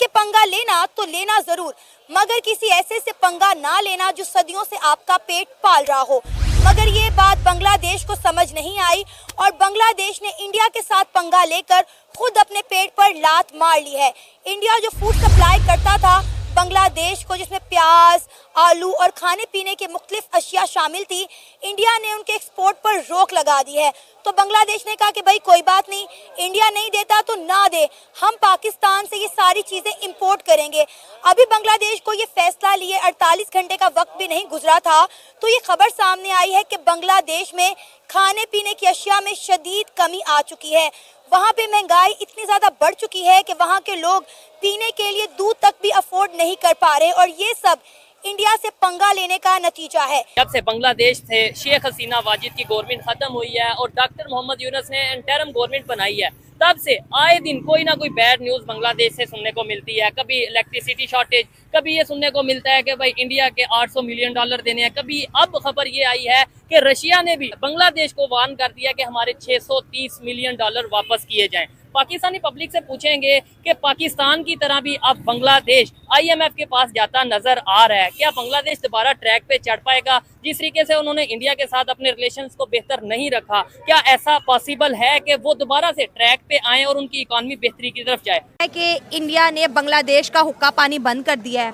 से पंगा लेना तो लेना जरूर, मगर किसी ऐसे से पंगा ना लेना जो सदियों से आपका पेट पाल रहा हो। मगर ये बात बांग्लादेश को समझ नहीं आई और बांग्लादेश ने इंडिया के साथ पंगा लेकर खुद अपने पेट पर लात मार ली है। इंडिया जो फूड सप्लाई करता था बांग्लादेश को, जिसमें प्याज, आलू और खाने पीने के मुख्तलिफ अशिया शामिल थी, इंडिया ने उनके एक्सपोर्ट पर रोक लगा दी है। तो बांग्लादेश ने कहा कि भाई कोई बात नहीं, इंडिया नहीं देता तो ना दे, हम पाकिस्तान से ये सारी चीज़ें इंपोर्ट करेंगे। अभी बांग्लादेश को ये फैसला लिए 48 घंटे का वक्त भी नहीं गुजरा था तो ये खबर सामने आई है कि बांग्लादेश में खाने पीने की अशिया में शदीद कमी आ चुकी है। वहाँ पे महंगाई इतनी ज़्यादा बढ़ चुकी है कि वहाँ के लोग पीने के लिए दूध तक भी अफोर्ड नहीं कर पा रहे और ये सब इंडिया से पंगा लेने का नतीजा है। जब से बांग्लादेश से शेख हसीना वाजिद की गवर्नमेंट खत्म हुई है और डॉक्टर मोहम्मद यूनुस ने इंटरिम गवर्नमेंट बनाई है, तब से आए दिन कोई ना कोई बैड न्यूज़ बांग्लादेश से सुनने को मिलती है। कभी इलेक्ट्रिसिटी शॉर्टेज, कभी ये सुनने को मिलता है कि भाई इंडिया के $800 मिलियन देने हैं, कभी अब खबर ये आई है कि रशिया ने भी बांग्लादेश को वार्न कर दिया कि हमारे $630 मिलियन वापस किए जाएं। पाकिस्तानी पब्लिक से पूछेंगे कि पाकिस्तान की तरह भी अब बांग्लादेश IMF के पास जाता नजर आ रहा है, क्या बांग्लादेश दोबारा ट्रैक पे चढ़ पाएगा? जिस तरीके से उन्होंने इंडिया के साथ अपने रिलेशंस को बेहतर नहीं रखा, क्या ऐसा पॉसिबल है कि वो दोबारा से ट्रैक पे आए और उनकी इकॉनमी बेहतरी की तरफ जाए? कि इंडिया ने बांग्लादेश का हुक्का पानी बंद कर दिया है।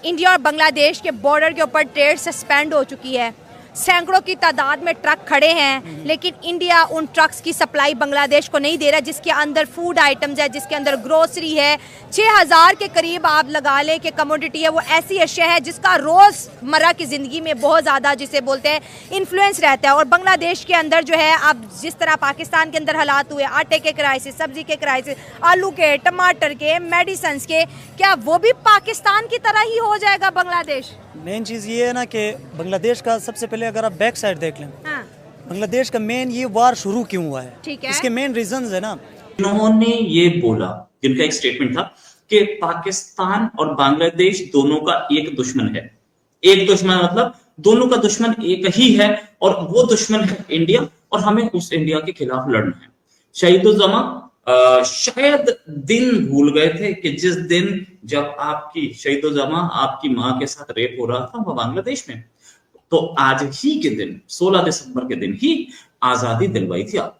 इंडिया और बांग्लादेश के बॉर्डर के ऊपर ट्रेड सस्पेंड हो चुकी है। सैकड़ों की तादाद में ट्रक खड़े हैं, लेकिन इंडिया उन ट्रक्स की सप्लाई बांग्लादेश को नहीं दे रहा, जिसके अंदर फूड आइटम्स है, जिसके अंदर ग्रोसरी है। 6000 के करीब आप लगा लें कि कमोडिटी है, वो ऐसी अशिया है जिसका रोज़मर्रा की ज़िंदगी में बहुत ज़्यादा, जिसे बोलते हैं, इन्फ्लुएंस रहता है। और बांग्लादेश के अंदर जो है, अब जिस तरह पाकिस्तान के अंदर हालात हुए, आटे के क्राइसिस, सब्जी के क्राइसिस, आलू के, टमाटर के, मेडिसिन के, क्या वो भी पाकिस्तान की तरह ही हो जाएगा बांग्लादेश? मेन चीज़ ये है ना कि बांग्लादेश का सबसे पहले अगर आप बैक साइड देख लें, हाँ। बांग्लादेश का मेन ये वार शुरू क्यों हुआ है, ठीक है। इसके मेन रीजंस है ना। इन्होंने ये बोला, जिनका एक स्टेटमेंट था कि पाकिस्तान और बांग्लादेश दोनों का एक दुश्मन है। एक दुश्मन मतलब दोनों का दुश्मन एक ही है और वो दुश्मन है इंडिया, और हमें उस इंडिया के खिलाफ लड़ना है। शहीदुज़्ज़मा शायद दिन भूल गए थे कि जिस दिन जब आपकी शहीदुज़्ज़मा आपकी मां के साथ रेप हो रहा था वो बांग्लादेश में, तो आज ही के दिन 16 दिसंबर के दिन ही आजादी दिलवाई थी आप।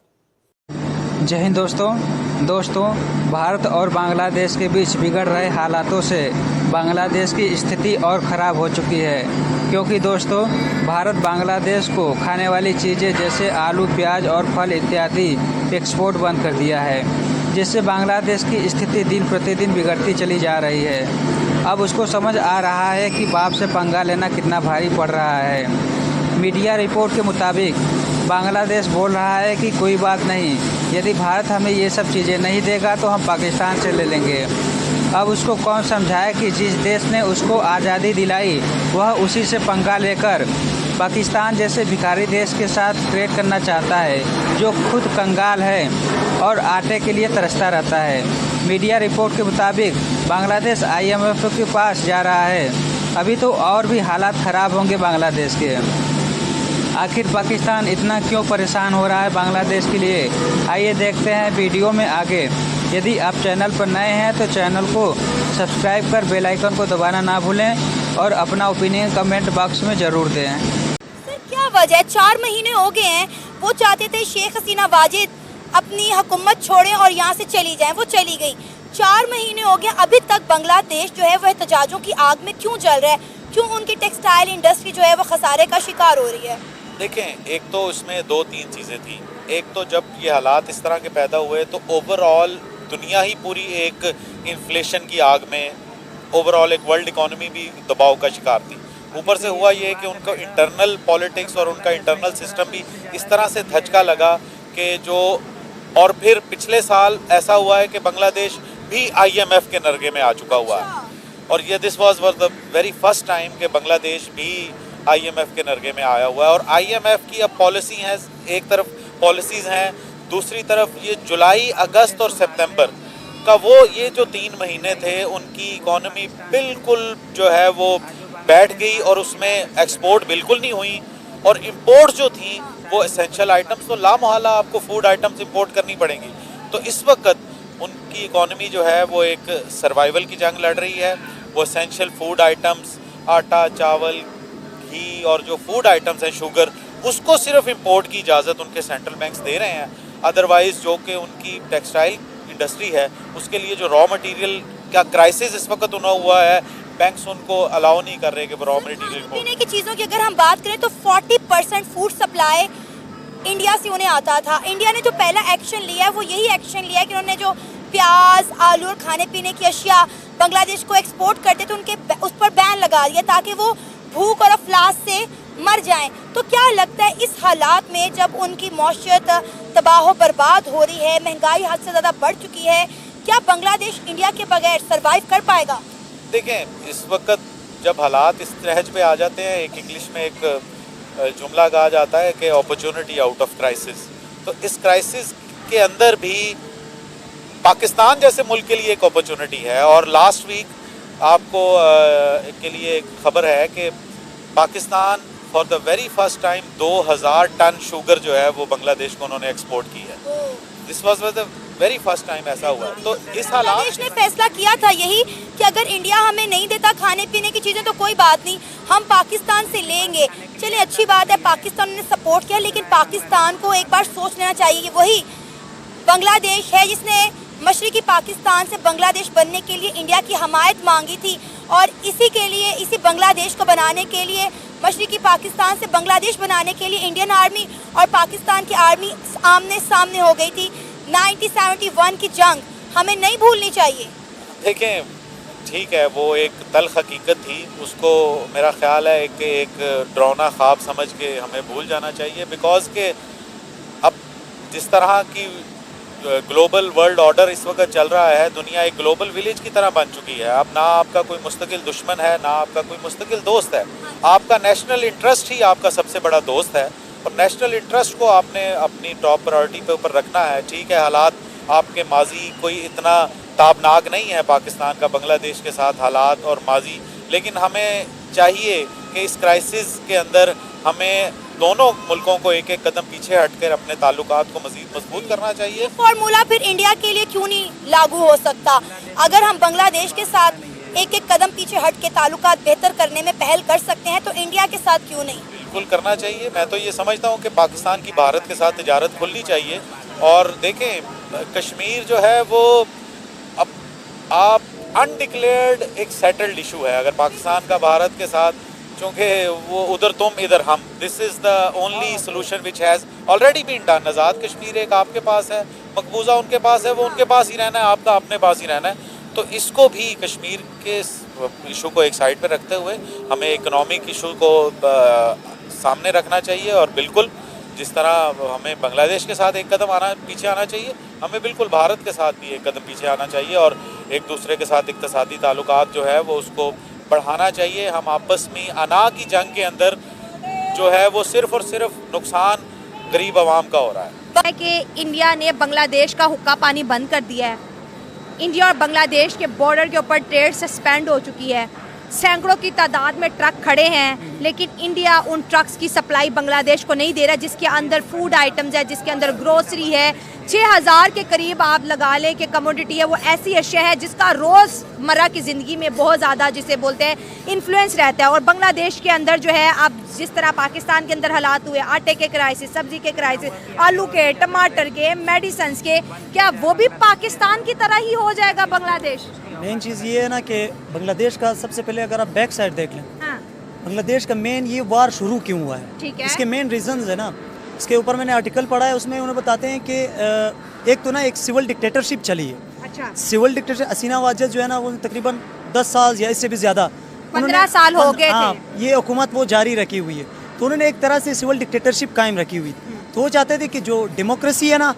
जय हिंद दोस्तों, भारत और बांग्लादेश के बीच बिगड़ रहे हालातों से बांग्लादेश की स्थिति और ख़राब हो चुकी है, क्योंकि दोस्तों भारत बांग्लादेश को खाने वाली चीज़ें जैसे आलू, प्याज और फल इत्यादि एक्सपोर्ट बंद कर दिया है, जिससे बांग्लादेश की स्थिति दिन प्रतिदिन बिगड़ती चली जा रही है। अब उसको समझ आ रहा है कि बाप से पंगा लेना कितना भारी पड़ रहा है। मीडिया रिपोर्ट के मुताबिक बांग्लादेश बोल रहा है कि कोई बात नहीं, यदि भारत हमें ये सब चीज़ें नहीं देगा तो हम पाकिस्तान से ले लेंगे। अब उसको कौन समझाए कि जिस देश ने उसको आज़ादी दिलाई वह उसी से पंगा लेकर पाकिस्तान जैसे भिखारी देश के साथ ट्रेड करना चाहता है, जो खुद कंगाल है और आटे के लिए तरसता रहता है। मीडिया रिपोर्ट के मुताबिक बांग्लादेश IMF के पास जा रहा है। अभी तो और भी हालात ख़राब होंगे बांग्लादेश के। आखिर पाकिस्तान इतना क्यों परेशान हो रहा है बांग्लादेश के लिए? आइए देखते हैं वीडियो में आगे। यदि आप चैनल पर नए हैं तो चैनल को सब्सक्राइब कर बेल आइकन को दबाना ना भूलें और अपना ओपिनियन कमेंट बॉक्स में ज़रूर दें। सर क्या वजह है? 4 महीने हो गए हैं, वो चाहते थे शेख हसीना वाजिद अपनी हुकूमत छोड़ें और यहाँ से चली जाएं, वो चली गई। 4 महीने हो गए, अभी तक बांग्लादेश जो है वह एहतजाजों की आग में क्यों जल रहा है? क्यों उनकी टेक्सटाइल इंडस्ट्री जो है वो खसारे का शिकार हो रही है? देखें, एक तो इसमें 2-3 चीज़ें थी। एक तो जब ये हालात इस तरह के पैदा हुए तो ओवरऑल दुनिया ही पूरी एक इन्फ्लेशन की आग में, ओवरऑल एक वर्ल्ड इकॉनमी भी दबाव का शिकार थी। ऊपर से हुआ ये कि उनका इंटरनल पॉलिटिक्स और उनका इंटरनल सिस्टम भी इस तरह से धचका लगा कि जो, और फिर पिछले साल ऐसा हुआ है कि बांग्लादेश भी IMF के नरगे में आ चुका हुआ है, और ये this was the very first time कि बांग्लादेश भी IMF के नरगे में आया हुआ है। और IMF की अब पॉलिसी है, एक तरफ पॉलिसीज़ हैं, दूसरी तरफ ये जुलाई, अगस्त और सितंबर का वो ये जो 3 महीने थे उनकी इकॉनमी बिल्कुल जो है वो बैठ गई और उसमें एक्सपोर्ट बिल्कुल नहीं हुई, और इंपोर्ट जो थी वो एसेंशियल आइटम्स, तो लामहला आपको फूड आइटम्स इंपोर्ट करनी पड़ेंगी। तो इस वक्त उनकी इकॉनमी जो है वो एक सर्वाइवल की जंग लड़ रही है। वो एसेंशियल फूड आइटम्स, आटा, चावल, घी और जो फूड आइटम्स हैं, शुगर, उसको सिर्फ इंपोर्ट की इजाज़त उनके सेंट्रल बैंक्स दे रहे हैं। अदरवाइज़ जो कि उनकी टेक्सटाइल इंडस्ट्री है, उसके लिए जो रॉ मटेरियल का क्राइसिस इस वक्त उन्हें हुआ है, बैंक्स उनको अलाउ नहीं कर रहे कि वो रॉ मटेरियल को। पीने की चीज़ों की अगर हम बात करें तो 40% फूड सप्लाई इंडिया से उन्हें आता था। इंडिया ने जो पहला एक्शन लिया है वो यही एक्शन लिया है कि उन्होंने जो प्याज, आलू और खाने पीने की अशिया बांग्लादेश को एक्सपोर्ट करते थे उनके उस पर बैन लगा दिया ताकि वो भूख और अफलास से मर जाएं। तो क्या लगता है इस हालात में जब उनकी मौशियत तबाह बर्बाद हो रही है, महंगाई हद से ज़्यादा बढ़ चुकी है, क्या बांग्लादेश इंडिया के बगैर सरवाइव कर पाएगा? देखें, इस वक्त जब हालात इस तरह पे आ जाते हैं, एक इंग्लिश में एक जुमला कहा जाता है कि अपॉर्चुनिटी आउट ऑफ क्राइसिस। तो इस क्राइसिस के अंदर भी पाकिस्तान जैसे मुल्क के लिए एक अपॉर्चुनिटी है। और लास्ट वीक आपको के लिए एक खबर है कि Pakistan for the very first time 2000 ton sugar जो है वो बांग्लादेश को उन्होंने एक्सपोर्ट की है। This was the very first time ऐसा हुआ है। तो इस हालात बांग्लादेश ने फैसला किया था यही कि अगर इंडिया हमें नहीं देता खाने पीने की चीज़ें तो कोई बात नहीं, हम पाकिस्तान से लेंगे। चलिए अच्छी बात है, पाकिस्तान ने सपोर्ट किया, लेकिन पाकिस्तान को एक बार सोच लेना चाहिए कि वही बांग्लादेश है जिसने मशरकी पाकिस्तान से बांग्लादेश बनने के लिए इंडिया की हमायत मांगी थी। और इसी के लिए, इसी बांग्लादेश को बनाने के लिए, मशरकी पाकिस्तान से बांग्लादेश बनाने के लिए इंडियन आर्मी और पाकिस्तान की आर्मी आमने सामने हो गई थी। 1971 की जंग हमें नहीं भूलनी चाहिए। देखें, ठीक है, वो एक तल्ख हकीकत थी, उसको मेरा ख्याल है कि एक डरावना ख्वाब समझ के हमें भूल जाना चाहिए। बिकॉज के अब जिस तरह की ग्लोबल वर्ल्ड ऑर्डर इस वक्त चल रहा है, दुनिया एक ग्लोबल विलेज की तरह बन चुकी है। अब ना आपका कोई मुस्तकिल दुश्मन है, ना आपका कोई मुस्तकिल दोस्त है। आपका नेशनल इंटरेस्ट ही आपका सबसे बड़ा दोस्त है। और नेशनल इंटरेस्ट को आपने अपनी टॉप प्रायोरिटी पे ऊपर रखना है। ठीक है, हालात आपके माजी कोई इतना ताबनाक नहीं है पाकिस्तान का बांग्लादेश के साथ हालात और माजी, लेकिन हमें चाहिए कि इस क्राइसिस के अंदर हमें दोनों मुल्कों को एक एक कदम पीछे हटकर अपने ताल्लुकात को मज़ीद मजबूत करना चाहिए। फॉर्मूला फिर इंडिया के लिए क्यों नहीं लागू हो सकता? अगर हम बांग्लादेश के साथ एक एक कदम पीछे हट के ताल्लुकात बेहतर करने में पहल कर सकते हैं तो इंडिया के साथ क्यों नहीं? बिल्कुल करना चाहिए। मैं तो ये समझता हूँ कि पाकिस्तान की भारत के साथ तिजारत खुलनी चाहिए। और देखें, कश्मीर जो है वो अब आप अनडिक्लेयर्ड एक सेटल्ड इशू है। अगर पाकिस्तान का भारत के साथ, चूँकि वो उधर तुम इधर हम, this is the only solution which has already been done. Azad Kashmir एक आपके पास है, मकबूजा उनके पास है, वो उनके पास ही रहना है, आपका अपने पास ही रहना है। तो इसको भी कश्मीर के इशू को एक साइड पे रखते हुए हमें इकोनॉमिक इशू को सामने रखना चाहिए। और बिल्कुल जिस तरह हमें बांग्लादेश के साथ एक कदम पीछे आना चाहिए, हमें बिल्कुल भारत के साथ भी एक कदम पीछे आना चाहिए। और एक दूसरे के साथ इक़्तिसादी ताल्लुकात जो है वो उसको बढ़ाना चाहिए। हम आपस में अना की जंग के अंदर जो है वो सिर्फ और सिर्फ नुकसान गरीब आवाम का हो रहा है। कि इंडिया ने बांग्लादेश का हुक्का पानी बंद कर दिया है। इंडिया और बांग्लादेश के बॉर्डर के ऊपर ट्रेड सस्पेंड हो चुकी है। सैकड़ों की तादाद में ट्रक खड़े हैं, लेकिन इंडिया उन ट्रक्स की सप्लाई बांग्लादेश को नहीं दे रहा, जिसके अंदर फूड आइटम्स है, जिसके अंदर ग्रोसरी है। 6000 के करीब आप लगा लें कि कमोडिटी है, वो ऐसी अशिया है जिसका रोज़मर्रा की ज़िंदगी में बहुत ज़्यादा, जिसे बोलते हैं, इन्फ्लुएंस रहता है। और बांग्लादेश के अंदर जो है, अब जिस तरह पाकिस्तान के अंदर हालात हुए, आटे के क्राइसिस, सब्जी के क्राइसिस, आलू के, टमाटर के, मेडिसन्स के, क्या वो भी पाकिस्तान की तरह ही हो जाएगा बांग्लादेश? मेन चीज़ ये है ना कि बांग्लादेश का सबसे पहले अगर आप बैक साइड देख लें, हाँ। बांग्लादेश का मेन ये वार शुरू क्यों हुआ है, ठीक है। इसके मेन रीजंस है ना, इसके ऊपर मैंने आर्टिकल पढ़ा है, उसमें उन्हें बताते हैं कि एक तो ना एक सिविल डिक्टेटरशिप चली है। अच्छा। सिविल डिक्टेटर हसीना वाजद जो है ना, वो तकरीबन 10 साल या इससे भी ज़्यादा 15 साल हो गए थे। ये हुकूमत वो जारी रखी हुई है, तो उन्होंने एक तरह से सिविल डिक्टेटरशिप कायम रखी हुई। तो वो चाहते थे कि जो डेमोक्रेसी है ना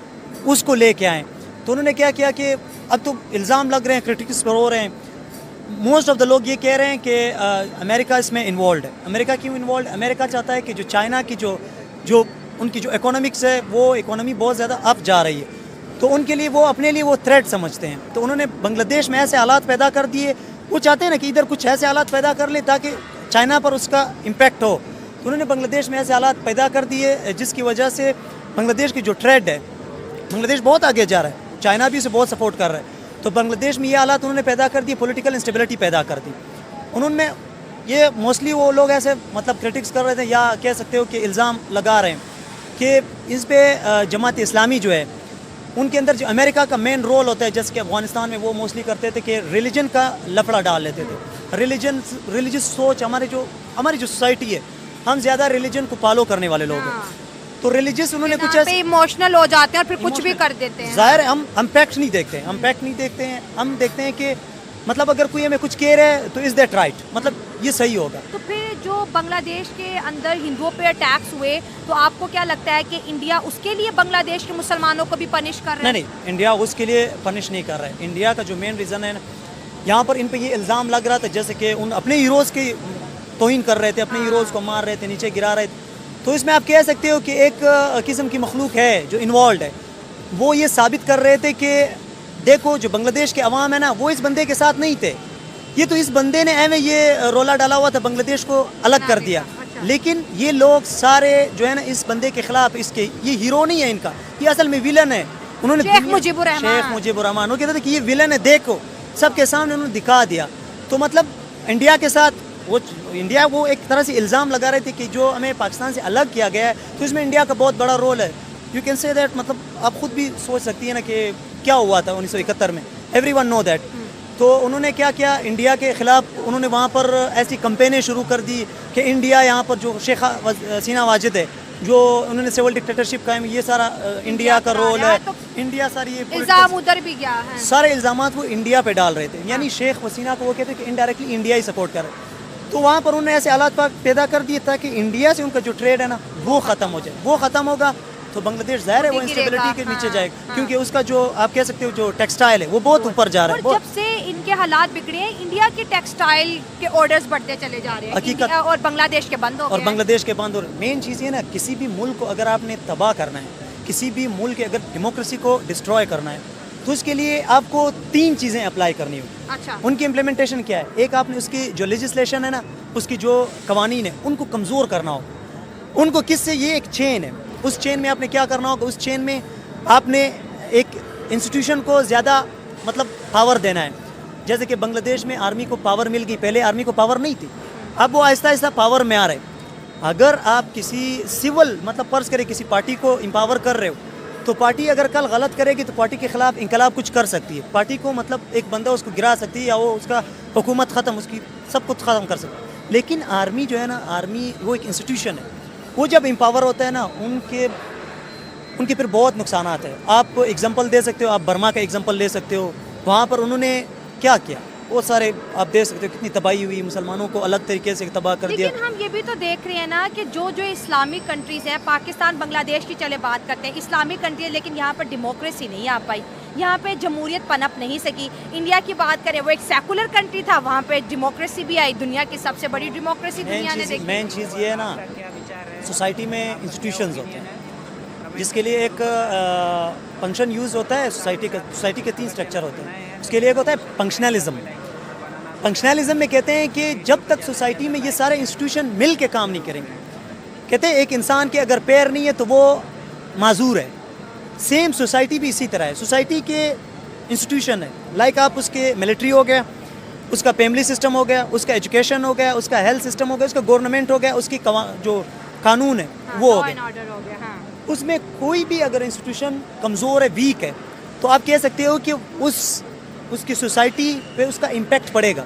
उसको लेके आएँ। तो उन्होंने क्या किया कि अब तो इल्ज़ाम लग रहे हैं, क्रिटिक्स पर हो रहे हैं, मोस्ट ऑफ द लोग ये कह रहे हैं कि अमेरिका इसमें इन्वॉल्व है। अमेरिका क्यों इन्वॉल्व? अमेरिका चाहता है कि जो चाइना की जो उनकी जो इकोनॉमिक्स है, वो इकोनॉमी बहुत ज़्यादा अप जा रही है, तो उनके लिए वो अपने लिए वो थ्रेट समझते हैं। तो उन्होंने बांग्लादेश में ऐसे हालात पैदा कर दिए, वो चाहते हैं ना कि इधर कुछ ऐसे हालात पैदा कर ले ताकि चाइना पर उसका इम्पैक्ट हो। तो उन्होंने बांग्लादेश में ऐसे हालात पैदा कर दिए जिसकी वजह से बांग्लादेश की जो ट्रेड है, बांग्लादेश बहुत आगे जा रहा है। चाइना भी उसे बहुत सपोर्ट कर रहा है। तो बांग्लादेश में ये हालात उन्होंने पैदा कर दिए, पॉलिटिकल इंस्टेबिलिटी पैदा कर दी उन्होंने। ये मोस्टली वो लोग ऐसे मतलब क्रिटिक्स कर रहे थे या कह सकते हो कि इल्ज़ाम लगा रहे हैं कि इस पे जमात इस्लामी जो है उनके अंदर जो अमेरिका का मेन रोल होता है, जैसे कि अफगानिस्तान में वो मोस्टली करते थे कि रिलीजन का लफड़ा डाल लेते थे। रिलीजियस सोच हमारी जो सोसाइटी है, हम ज़्यादा रिलीजन को फॉलो करने वाले लोग हैं। तो रिलीजियस उन्होंने कुछ ऐसे इमोशनल हो जाते हैं और फिर कुछ भी कर देते हैं। जाहिर है हम फैक्ट नहीं देखते, हम देखते हैं कि मतलब अगर कोई हमें कुछ कह रहा है तो इज़ दैट राइट, मतलब ये सही होगा। तो फिर जो बांग्लादेश के अंदर हिंदुओं पे अटैक्स हुए, तो आपको क्या लगता है कि इंडिया उसके लिए बांग्लादेश के मुसलमानों को भी पनिश कर रहा है? नहीं, इंडिया उसके लिए पनिश नहीं कर रहा है। इंडिया का जो मेन रीज़न है ना, यहाँ पर इन पे ये इल्ज़ाम लग रहा था जैसे कि उन अपने हीरोज़ की तौहीन कर रहे थे, अपने हीरोज़ को मार रहे थे, नीचे गिरा रहे थे। तो इसमें आप कह सकते हो कि एक किस्म की मखलूक है जो इन्वॉल्व है, वो ये साबित कर रहे थे कि देखो जो बांग्लादेश के अवाम है ना, वो इस बंदे के साथ नहीं थे, ये तो इस बंदे ने एवं ये रोला डाला हुआ था, बांग्लादेश को अलग कर दिया। लेकिन ये लोग सारे जो है ना इस बंदे के खिलाफ, इसके ये हीरो नहीं है इनका, ये असल में विलन है। उन्होंने शेख मुजीबुर रहमान वो कहते थे कि ये विलन है, देखो सबके सामने उन्होंने दिखा दिया। तो मतलब इंडिया के साथ वो एक तरह से इल्ज़ाम लगा रहे थे कि जो हमें पाकिस्तान से अलग किया गया है, तो इसमें इंडिया का बहुत बड़ा रोल है। यू कैन से दैट, मतलब आप खुद भी सोच सकती है ना कि क्या हुआ था 1971 में, एवरीवन नो दैट। तो उन्होंने क्या किया, इंडिया के ख़िलाफ़ उन्होंने वहाँ पर ऐसी कंपेनें शुरू कर दी कि इंडिया यहाँ पर जो शेख हसीना वाजिद है, जो उन्होंने सिविल डिक्टेटरशिप कायम, ये सारा इंडिया का रोल है। तो इंडिया सारी ये इल्ज़ाम उधर भी गया है, सारे इल्ज़ामात वो इंडिया पे डाल रहे थे, यानी शेख हसीना को वो कहते हैं कि इनडायरेक्टली इंडिया ही सपोर्ट कर रहे हैं। तो वहाँ पर उन्होंने ऐसे हालात पैदा कर दिए ताकि इंडिया से उनका जो ट्रेड है ना वो ख़त्म हो जाए। वो ख़त्म होगा तो बांग्लादेश ज़ाहिर है वो इंस्टेबिलिटी के नीचे जाएगा, क्योंकि उसका जो आप कह सकते हो जो टेक्सटाइल है वो बहुत ऊपर जा रहा है। जब से इनके हालात बिगड़े हैं, इंडिया के टेक्सटाइल के ऑर्डर्स बढ़ते चले जा रहे हैं हकीकत, और बांग्लादेश के बंद हो गए। और बांग्लादेश के बंद हो रहे। मेन चीज़ ये ना, किसी भी मुल्क को अगर आपने तबाह करना है, किसी भी मुल्क की अगर डेमोक्रेसी को डिस्ट्रॉय करना है, तो उसके लिए आपको 3 चीज़ें अप्लाई करनी होगी। अच्छा, उनकी इम्प्लीमेंटेशन क्या है? एक, आपने उसकी जो लेजिस्लेशन है ना, उसकी जो कवानीन है उनको कमज़ोर करना होगा। उनको किससे, ये एक चेन है, उस चेन में आपने क्या करना होगा, उस चेन में आपने एक इंस्टीट्यूशन को ज़्यादा मतलब पावर देना है। जैसे कि बांग्लादेश में आर्मी को पावर मिल गई, पहले आर्मी को पावर नहीं थी, अब वो आहिस्ता आहिस्ता पावर में आ रहे। अगर आप किसी सिविल मतलब फर्ज करें किसी पार्टी को एम्पावर कर रहे हो, तो पार्टी अगर कल गलत करेगी तो पार्टी के खिलाफ इंकलाब कुछ कर सकती है, पार्टी को मतलब एक बंदा उसको गिरा सकती है, या वो उसका हुकूमत ख़त्म, उसकी सब कुछ ख़त्म कर सकती है। लेकिन आर्मी जो है ना, आर्मी वो एक इंस्टीट्यूशन है, वो जब एम्पावर होता है ना, उनके फिर बहुत नुकसानात है। आप एग्जांपल दे सकते हो, आप बर्मा का एग्जांपल ले सकते हो, वहाँ पर उन्होंने क्या किया, वो सारे आप देख सकते हो कितनी तबाही हुई, मुसलमानों को अलग तरीके से तबाह कर दिया। लेकिन हम ये भी तो देख रहे हैं ना कि जो इस्लामिक कंट्रीज़ हैं, पाकिस्तान बांग्लादेश की चले बात करते हैं, इस्लामिक कंट्री है, लेकिन यहाँ पर डेमोक्रेसी नहीं आ पाई, यहाँ पे जमहूरियत पनप नहीं सकी। इंडिया की बात करें, वो एक सेकुलर कंट्री था, वहाँ पे डेमोक्रेसी भी आई, दुनिया की सबसे बड़ी डेमोक्रेसी दुनिया ने देखी। मेन चीज़ ये है ना, सोसाइटी में इंस्टीट्यूशंस होते हैं जिसके लिए एक फंक्शन यूज़ होता है सोसाइटी के 3 स्ट्रक्चर होते हैं। उसके लिए एक होता है फंक्शनलिज्म। फंक्शनलिज्म में कहते हैं कि जब तक सोसाइटी में ये सारे इंस्टीट्यूशन मिल के काम नहीं करेंगे, कहते हैं एक इंसान के अगर पैर नहीं है तो वो माजूर है। सेम सोसाइटी भी इसी तरह है, सोसाइटी के इंस्टीट्यूशन है, लाइक आप उसके मिलिट्री हो गया, उसका फैमिली सिस्टम हो गया, उसका एजुकेशन हो गया, उसका हेल्थ सिस्टम हो गया, उसका गवर्नमेंट हो गया, उसकी जो कानून है वो हो गया। उसमें कोई भी अगर इंस्टीट्यूशन कमज़ोर है, वीक है, तो आप कह सकते हो कि उसकी सोसाइटी पे उसका इम्पैक्ट पड़ेगा।